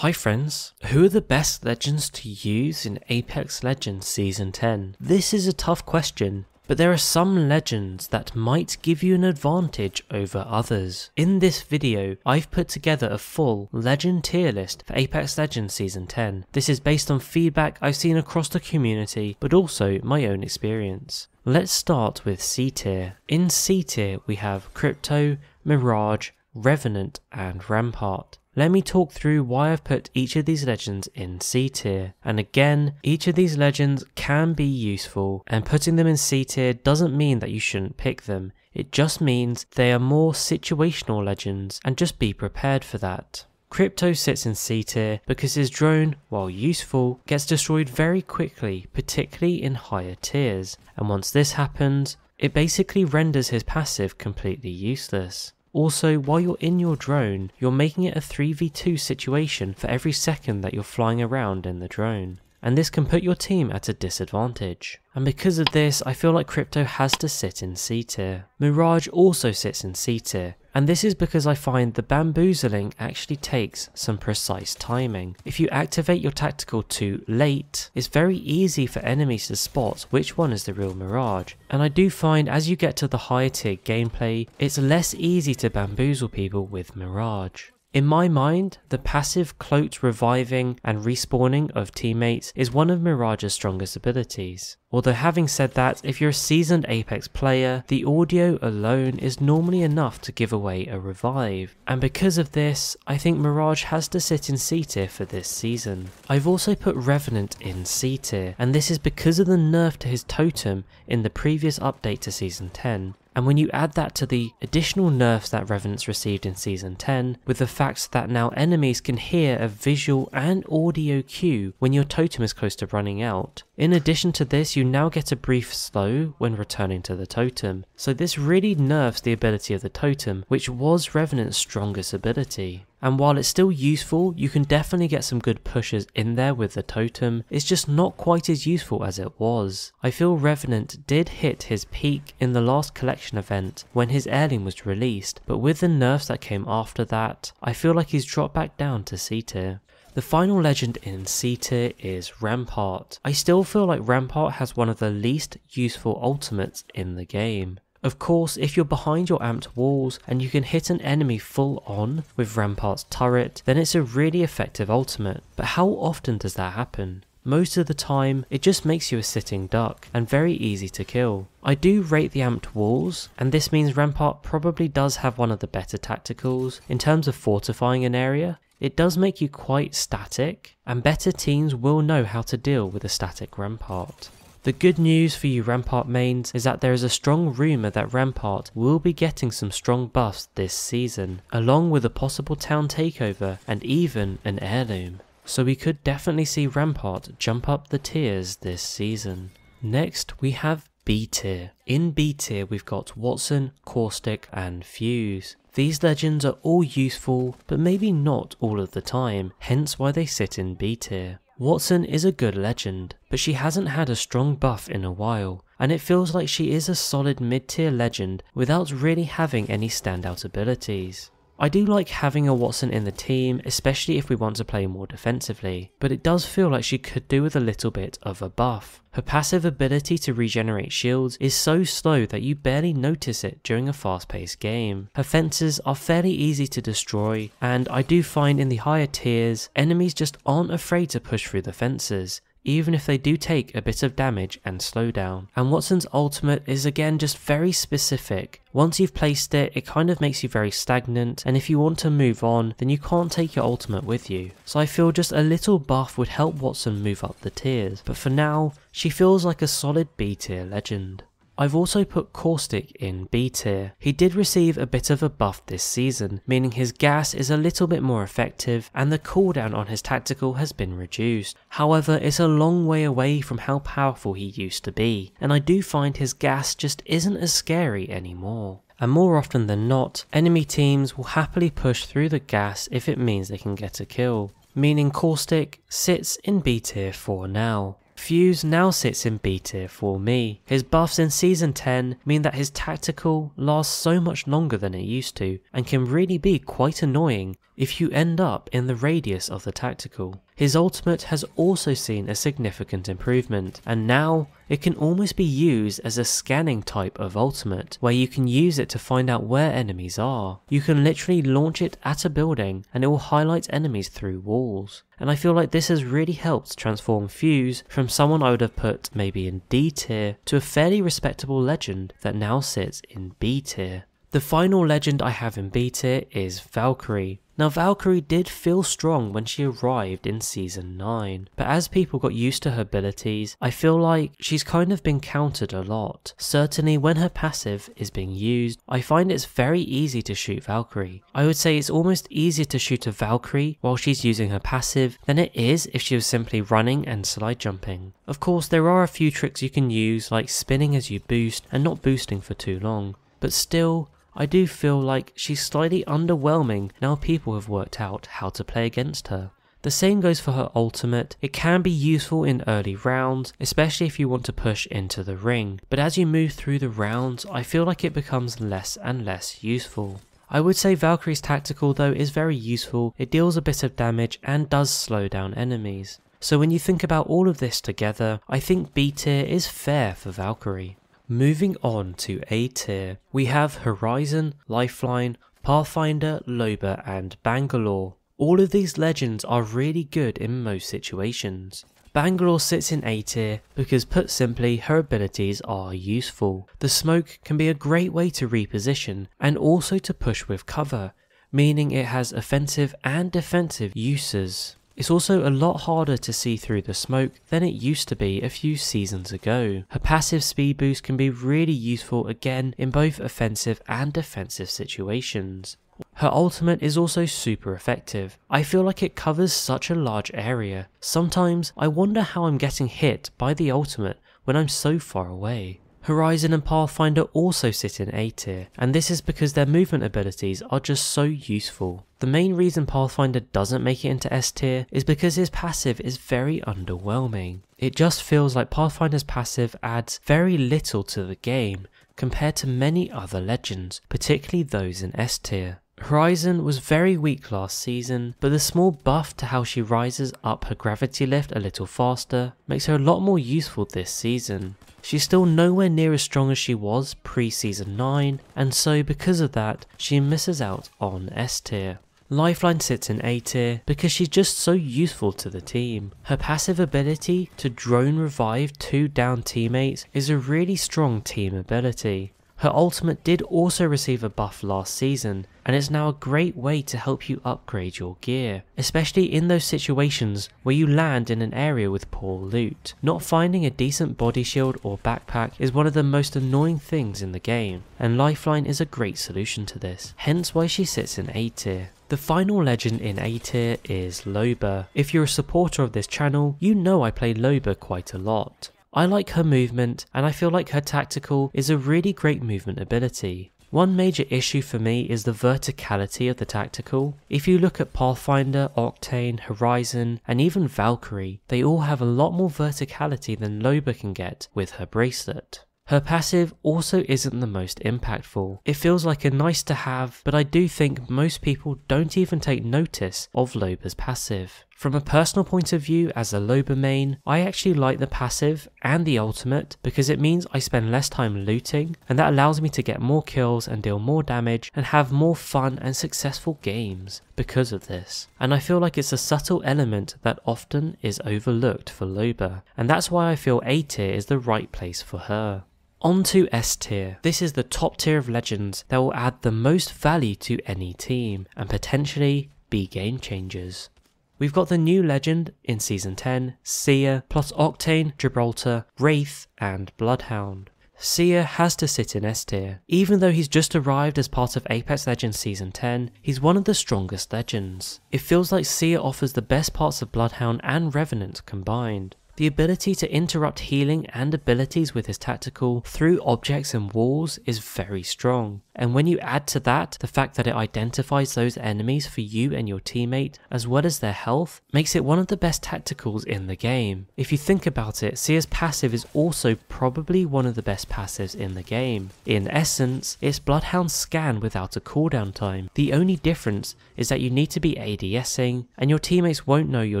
Hi friends, who are the best legends to use in Apex Legends Season 10? This is a tough question, but there are some legends that might give you an advantage over others. In this video, I've put together a full legend tier list for Apex Legends Season 10. This is based on feedback I've seen across the community, but also my own experience. Let's start with C tier. In C tier we have Crypto, Mirage, Revenant and Rampart. Let me talk through why I've put each of these legends in C tier, and again, each of these legends can be useful, and putting them in C tier doesn't mean that you shouldn't pick them, it just means they are more situational legends, and just be prepared for that. Crypto sits in C tier because his drone, while useful, gets destroyed very quickly, particularly in higher tiers, and once this happens, it basically renders his passive completely useless. Also, while you're in your drone, you're making it a 3v2 situation for every second that you're flying around in the drone, and this can put your team at a disadvantage. And because of this, I feel like Crypto has to sit in C tier. Mirage also sits in C tier, and this is because I find the bamboozling actually takes some precise timing. If you activate your tactical too late, it's very easy for enemies to spot which one is the real Mirage. And I do find as you get to the higher tier gameplay, it's less easy to bamboozle people with Mirage. In my mind, the passive cloaked reviving and respawning of teammates is one of Mirage's strongest abilities. Although having said that, if you're a seasoned Apex player, the audio alone is normally enough to give away a revive. And because of this, I think Mirage has to sit in C tier for this season. I've also put Revenant in C tier, and this is because of the nerf to his totem in the previous update to Season 10. And when you add that to the additional nerfs that Revenant's received in Season 10, with the fact that now enemies can hear a visual and audio cue when your totem is close to running out. In addition to this, you now get a brief slow when returning to the totem, so this really nerfs the ability of the totem, which was Revenant's strongest ability. And while it's still useful, you can definitely get some good pushes in there with the totem, it's just not quite as useful as it was. I feel Revenant did hit his peak in the last collection event when his heirloom was released, but with the nerfs that came after that, I feel like he's dropped back down to C tier. The final legend in C tier is Rampart. I still feel like Rampart has one of the least useful ultimates in the game. Of course, if you're behind your amped walls and you can hit an enemy full on with Rampart's turret, then it's a really effective ultimate, but how often does that happen? Most of the time, it just makes you a sitting duck and very easy to kill. I do rate the amped walls, and this means Rampart probably does have one of the better tacticals in terms of fortifying an area. It does make you quite static, and better teams will know how to deal with a static Rampart. The good news for you Rampart mains is that there is a strong rumour that Rampart will be getting some strong buffs this season, along with a possible town takeover and even an heirloom. So we could definitely see Rampart jump up the tiers this season. Next we have B tier. In B tier we've got Wattson, Caustic and Fuse. These legends are all useful, but maybe not all of the time, hence why they sit in B tier. Wattson is a good legend, but she hasn't had a strong buff in a while, and it feels like she is a solid mid-tier legend without really having any standout abilities. I do like having a Wattson in the team, especially if we want to play more defensively, but it does feel like she could do with a little bit of a buff. Her passive ability to regenerate shields is so slow that you barely notice it during a fast-paced game. Her fences are fairly easy to destroy, and I do find in the higher tiers, enemies just aren't afraid to push through the fences, even if they do take a bit of damage and slowdown. And Wattson's ultimate is again just very specific. Once you've placed it, it kind of makes you very stagnant, and if you want to move on, then you can't take your ultimate with you. So I feel just a little buff would help Wattson move up the tiers, but for now, she feels like a solid B tier legend. I've also put Caustic in B tier. He did receive a bit of a buff this season, meaning his gas is a little bit more effective and the cooldown on his tactical has been reduced. However, it's a long way away from how powerful he used to be, and I do find his gas just isn't as scary anymore. And more often than not, enemy teams will happily push through the gas if it means they can get a kill, meaning Caustic sits in B tier for now. Fuse now sits in B tier for me. His buffs in Season 10 mean that his tactical lasts so much longer than it used to, and can really be quite annoying if you end up in the radius of the tactical. His ultimate has also seen a significant improvement, and now it can almost be used as a scanning type of ultimate, where you can use it to find out where enemies are. You can literally launch it at a building and it will highlight enemies through walls. And I feel like this has really helped transform Fuse from someone I would have put maybe in D tier to a fairly respectable legend that now sits in B tier. The final legend I have in B tier is Valkyrie. Now Valkyrie did feel strong when she arrived in Season 9, but as people got used to her abilities, I feel like she's kind of been countered a lot. Certainly when her passive is being used, I find it's very easy to shoot Valkyrie. I would say it's almost easier to shoot a Valkyrie while she's using her passive than it is if she was simply running and slide jumping. Of course there are a few tricks you can use, like spinning as you boost and not boosting for too long, but still, I do feel like she's slightly underwhelming now people have worked out how to play against her. The same goes for her ultimate. It can be useful in early rounds, especially if you want to push into the ring, but as you move through the rounds, I feel like it becomes less and less useful. I would say Valkyrie's tactical though is very useful. It deals a bit of damage and does slow down enemies. So when you think about all of this together, I think B tier is fair for Valkyrie. Moving on to A tier, we have Horizon, Lifeline, Pathfinder, Loba and Bangalore. All of these legends are really good in most situations. Bangalore sits in A tier because, put simply, her abilities are useful. The smoke can be a great way to reposition and also to push with cover, meaning it has offensive and defensive uses. It's also a lot harder to see through the smoke than it used to be a few seasons ago. Her passive speed boost can be really useful again in both offensive and defensive situations. Her ultimate is also super effective. I feel like it covers such a large area. Sometimes I wonder how I'm getting hit by the ultimate when I'm so far away. Horizon and Pathfinder also sit in A tier, and this is because their movement abilities are just so useful. The main reason Pathfinder doesn't make it into S tier is because his passive is very underwhelming. It just feels like Pathfinder's passive adds very little to the game compared to many other legends, particularly those in S tier. Horizon was very weak last season, but the small buff to how she rises up her gravity lift a little faster makes her a lot more useful this season. She's still nowhere near as strong as she was pre-Season 9, and so because of that, she misses out on S tier. Lifeline sits in A tier because she's just so useful to the team. Her passive ability to drone revive 2 down teammates is a really strong team ability. Her ultimate did also receive a buff last season, and it's now a great way to help you upgrade your gear, especially in those situations where you land in an area with poor loot. Not finding a decent body shield or backpack is one of the most annoying things in the game, and Lifeline is a great solution to this, hence why she sits in A tier. The final legend in A tier is Loba. If you're a supporter of this channel, you know I play Loba quite a lot. I like her movement, and I feel like her tactical is a really great movement ability. One major issue for me is the verticality of the tactical. If you look at Pathfinder, Octane, Horizon, and even Valkyrie, they all have a lot more verticality than Loba can get with her bracelet. Her passive also isn't the most impactful. It feels like a nice to have, but I do think most people don't even take notice of Loba's passive. From a personal point of view as a Loba main, I actually like the passive and the ultimate because it means I spend less time looting, and that allows me to get more kills and deal more damage and have more fun and successful games because of this. And I feel like it's a subtle element that often is overlooked for Loba, and that's why I feel A tier is the right place for her. On to S tier. This is the top tier of legends that will add the most value to any team and potentially be game changers. We've got the new legend in Season 10, Seer, plus Octane, Gibraltar, Wraith and Bloodhound. Seer has to sit in S tier. Even though he's just arrived as part of Apex Legends Season 10, he's one of the strongest legends. It feels like Seer offers the best parts of Bloodhound and Revenant combined. The ability to interrupt healing and abilities with his tactical through objects and walls is very strong. And when you add to that the fact that it identifies those enemies for you and your teammate as well as their health, makes it one of the best tacticals in the game. If you think about it, Seer's passive is also probably one of the best passives in the game. In essence, it's Bloodhound's scan without a cooldown time. The only difference is that you need to be ADSing and your teammates won't know you're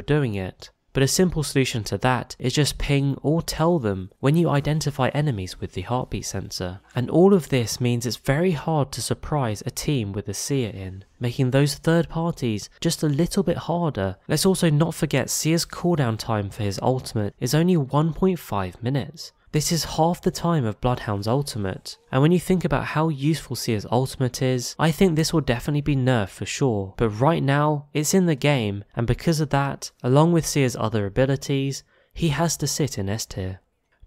doing it. But a simple solution to that is just ping or tell them when you identify enemies with the heartbeat sensor. And all of this means it's very hard to surprise a team with a Seer in, making those third parties just a little bit harder. Let's also not forget Seer's cooldown time for his ultimate is only 1.5 minutes. This is half the time of Bloodhound's ultimate, and when you think about how useful Seer's ultimate is, I think this will definitely be nerfed for sure, but right now, it's in the game, and because of that, along with Seer's other abilities, he has to sit in S tier.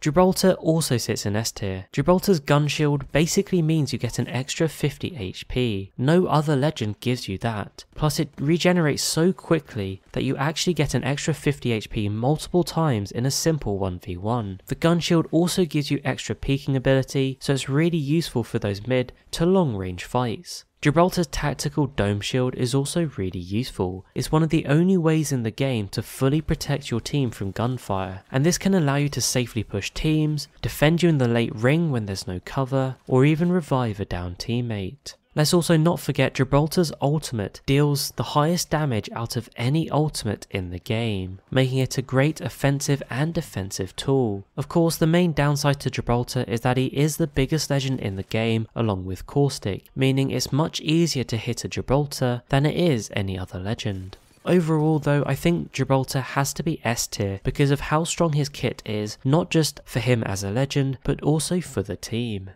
Gibraltar also sits in S tier. Gibraltar's gun shield basically means you get an extra 50 HP. No other legend gives you that. Plus it regenerates so quickly that you actually get an extra 50 HP multiple times in a simple 1v1. The gun shield also gives you extra peeking ability, so it's really useful for those mid to long range fights. Gibraltar's tactical dome shield is also really useful. It's one of the only ways in the game to fully protect your team from gunfire, and this can allow you to safely push teams, defend you in the late ring when there's no cover, or even revive a down teammate. Let's also not forget Gibraltar's ultimate deals the highest damage out of any ultimate in the game, making it a great offensive and defensive tool. Of course, the main downside to Gibraltar is that he is the biggest legend in the game along with Caustic, meaning it's much easier to hit a Gibraltar than it is any other legend. Overall though, I think Gibraltar has to be S tier because of how strong his kit is, not just for him as a legend, but also for the team.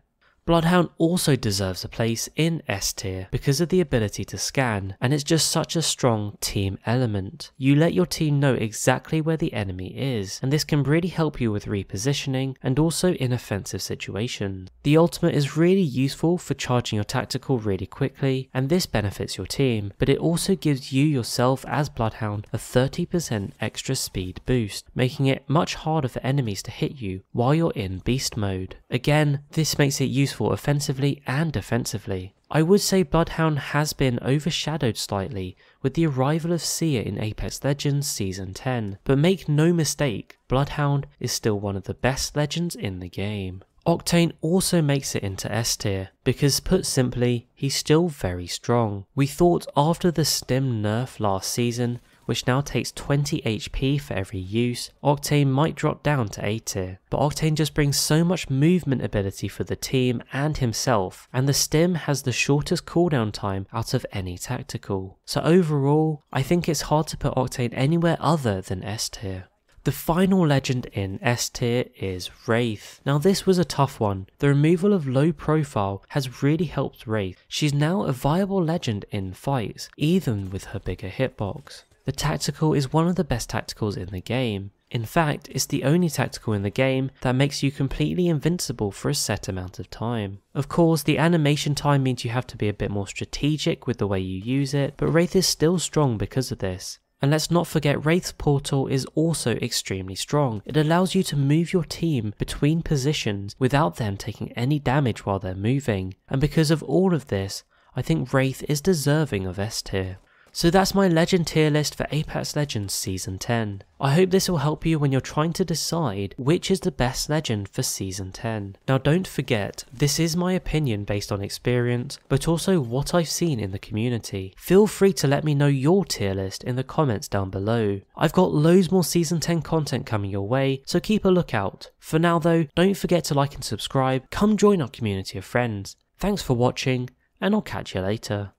Bloodhound also deserves a place in S tier because of the ability to scan, and it's just such a strong team element. You let your team know exactly where the enemy is, and this can really help you with repositioning and also in offensive situations. The ultimate is really useful for charging your tactical really quickly, and this benefits your team, but it also gives you yourself as Bloodhound a 30% extra speed boost, making it much harder for enemies to hit you while you're in beast mode. Again, this makes it useful offensively and defensively. I would say Bloodhound has been overshadowed slightly with the arrival of Seer in Apex Legends Season 10, but make no mistake, Bloodhound is still one of the best legends in the game. Octane also makes it into S tier because, put simply, he's still very strong. We thought after the stim nerf last season, which now takes 20 HP for every use, Octane might drop down to A tier, but Octane just brings so much movement ability for the team and himself, and the stim has the shortest cooldown time out of any tactical. So overall, I think it's hard to put Octane anywhere other than S tier. The final legend in S tier is Wraith. Now this was a tough one. The removal of low profile has really helped Wraith. She's now a viable legend in fights, even with her bigger hitbox. The tactical is one of the best tacticals in the game. In fact, it's the only tactical in the game that makes you completely invincible for a set amount of time. Of course, the animation time means you have to be a bit more strategic with the way you use it, but Wraith is still strong because of this. And let's not forget Wraith's portal is also extremely strong. It allows you to move your team between positions without them taking any damage while they're moving. And because of all of this, I think Wraith is deserving of S tier. So that's my legend tier list for Apex Legends Season 10. I hope this will help you when you're trying to decide which is the best legend for Season 10. Now don't forget, this is my opinion based on experience, but also what I've seen in the community. Feel free to let me know your tier list in the comments down below. I've got loads more Season 10 content coming your way, so keep a lookout. For now though, don't forget to like and subscribe, come join our community of friends. Thanks for watching, and I'll catch you later.